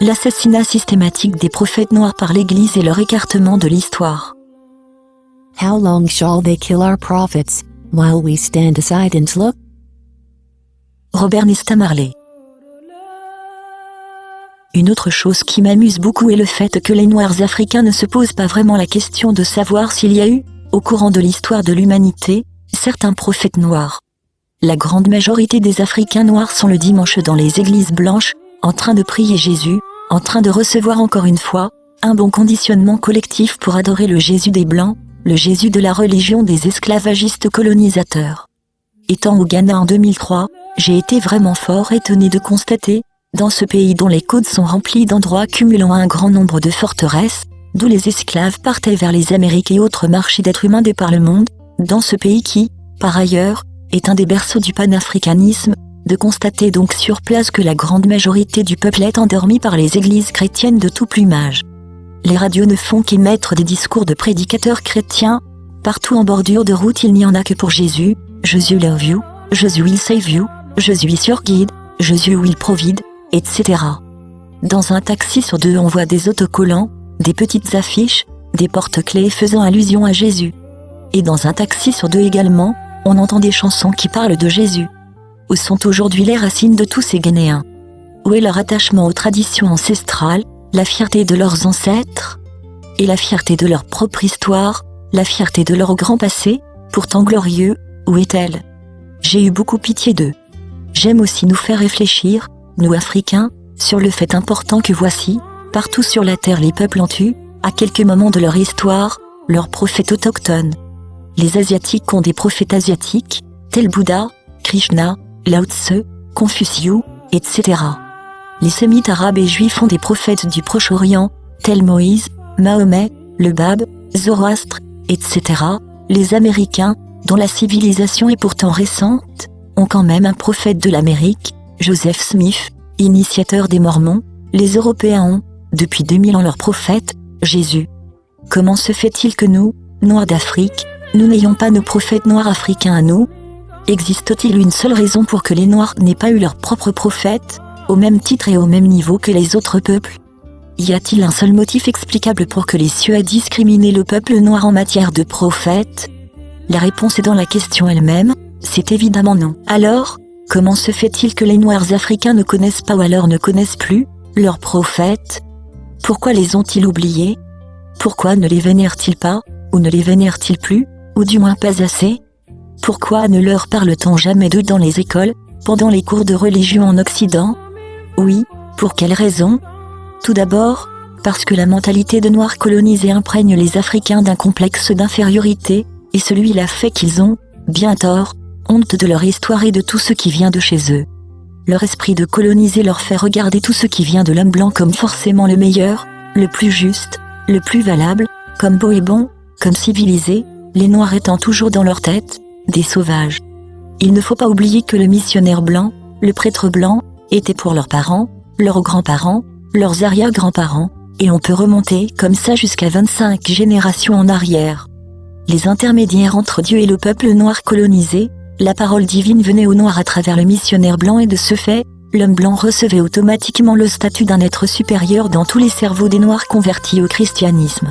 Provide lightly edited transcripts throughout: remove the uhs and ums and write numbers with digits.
L'assassinat systématique des prophètes noirs par l'Église et leur écartement de l'histoire. How long shall they kill our prophets, while we stand aside and look? Robert Nesta Marley. Une autre chose qui m'amuse beaucoup est le fait que les Noirs africains ne se posent pas vraiment la question de savoir s'il y a eu, au courant de l'histoire de l'humanité, certains prophètes noirs. La grande majorité des Africains noirs sont le dimanche dans les églises blanches, en train de prier Jésus, en train de recevoir encore une fois, un bon conditionnement collectif pour adorer le Jésus des Blancs, le Jésus de la religion des esclavagistes colonisateurs. Étant au Ghana en 2003, j'ai été vraiment fort étonné de constater, dans ce pays dont les côtes sont remplies d'endroits cumulant un grand nombre de forteresses, d'où les esclaves partaient vers les Amériques et autres marchés d'êtres humains de par le monde, dans ce pays qui, par ailleurs, est un des berceaux du panafricanisme, de constater donc sur place que la grande majorité du peuple est endormie par les églises chrétiennes de tout plumage. Les radios ne font qu'émettre des discours de prédicateurs chrétiens. Partout en bordure de route il n'y en a que pour Jésus, Jésus love you, Jésus will save you, Jésus is your guide, Jésus will provide, etc. Dans un taxi sur deux on voit des autocollants, des petites affiches, des porte-clés faisant allusion à Jésus. Et dans un taxi sur deux également, on entend des chansons qui parlent de Jésus. Où sont aujourd'hui les racines de tous ces Ghanéens? Où est leur attachement aux traditions ancestrales, la fierté de leurs ancêtres? Et la fierté de leur propre histoire, la fierté de leur grand passé, pourtant glorieux, où est-elle? J'ai eu beaucoup pitié d'eux. J'aime aussi nous faire réfléchir, nous Africains, sur le fait important que voici, partout sur la terre les peuples ont eu, à quelques moments de leur histoire, leurs prophètes autochtones. Les Asiatiques ont des prophètes asiatiques, tels Bouddha, Krishna, Lao Tse, Confucius, etc. Les sémites arabes et juifs ont des prophètes du Proche-Orient, tels Moïse, Mahomet, le Bab, Zoroastre, etc. Les Américains, dont la civilisation est pourtant récente, ont quand même un prophète de l'Amérique, Joseph Smith, initiateur des Mormons. Les Européens ont, depuis 2000 ans leur prophète, Jésus. Comment se fait-il que nous, Noirs d'Afrique, nous n'ayons pas nos prophètes noirs africains à nous? Existe-t-il une seule raison pour que les Noirs n'aient pas eu leur propre prophète, au même titre et au même niveau que les autres peuples? Y a-t-il un seul motif explicable pour que les cieux aient discriminé le peuple noir en matière de prophète? La réponse est dans la question elle-même, c'est évidemment non. Alors, comment se fait-il que les Noirs africains ne connaissent pas ou alors ne connaissent plus leurs prophètes? Pourquoi les ont-ils oubliés? Pourquoi ne les vénèrent-ils pas, ou ne les vénèrent-ils plus, ou du moins pas assez? Pourquoi ne leur parle-t-on jamais d'eux dans les écoles, pendant les cours de religion en Occident? Oui, pour quelle raison? Tout d'abord, parce que la mentalité de Noirs colonisés imprègne les Africains d'un complexe d'infériorité, et celui-là fait qu'ils ont, bien tort, honte de leur histoire et de tout ce qui vient de chez eux. Leur esprit de colonisé leur fait regarder tout ce qui vient de l'homme blanc comme forcément le meilleur, le plus juste, le plus valable, comme beau et bon, comme civilisé, les Noirs étant toujours dans leur tête des sauvages. Il ne faut pas oublier que le missionnaire blanc, le prêtre blanc, était pour leurs parents, leurs grands-parents, leurs arrière-grands-parents, et on peut remonter comme ça jusqu'à 25 générations en arrière. Les intermédiaires entre Dieu et le peuple noir colonisé, la parole divine venait aux Noirs à travers le missionnaire blanc et de ce fait, l'homme blanc recevait automatiquement le statut d'un être supérieur dans tous les cerveaux des Noirs convertis au christianisme.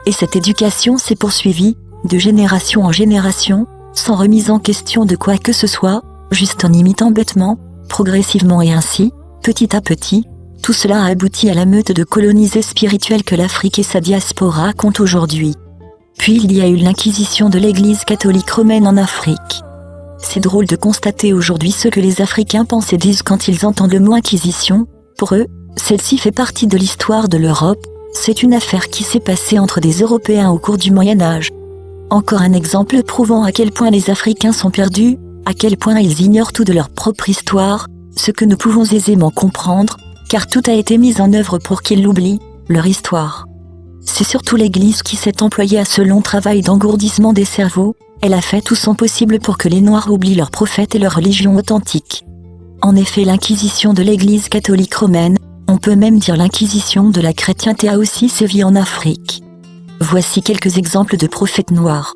Et cette éducation s'est poursuivie, de génération en génération, sans remise en question de quoi que ce soit, juste en imitant bêtement, progressivement et ainsi, petit à petit, tout cela a abouti à la meute de colonisés spirituels que l'Afrique et sa diaspora comptent aujourd'hui. Puis il y a eu l'Inquisition de l'Église catholique romaine en Afrique. C'est drôle de constater aujourd'hui ce que les Africains pensent et disent quand ils entendent le mot Inquisition. Pour eux, celle-ci fait partie de l'histoire de l'Europe, c'est une affaire qui s'est passée entre des Européens au cours du Moyen-Âge. Encore un exemple prouvant à quel point les Africains sont perdus, à quel point ils ignorent tout de leur propre histoire, ce que nous pouvons aisément comprendre, car tout a été mis en œuvre pour qu'ils l'oublient, leur histoire. C'est surtout l'Église qui s'est employée à ce long travail d'engourdissement des cerveaux, elle a fait tout son possible pour que les Noirs oublient leurs prophètes et leur religion authentique. En effet, l'Inquisition de l'Église catholique romaine, on peut même dire l'Inquisition de la chrétienté a aussi sévi en Afrique. Voici quelques exemples de prophètes noirs.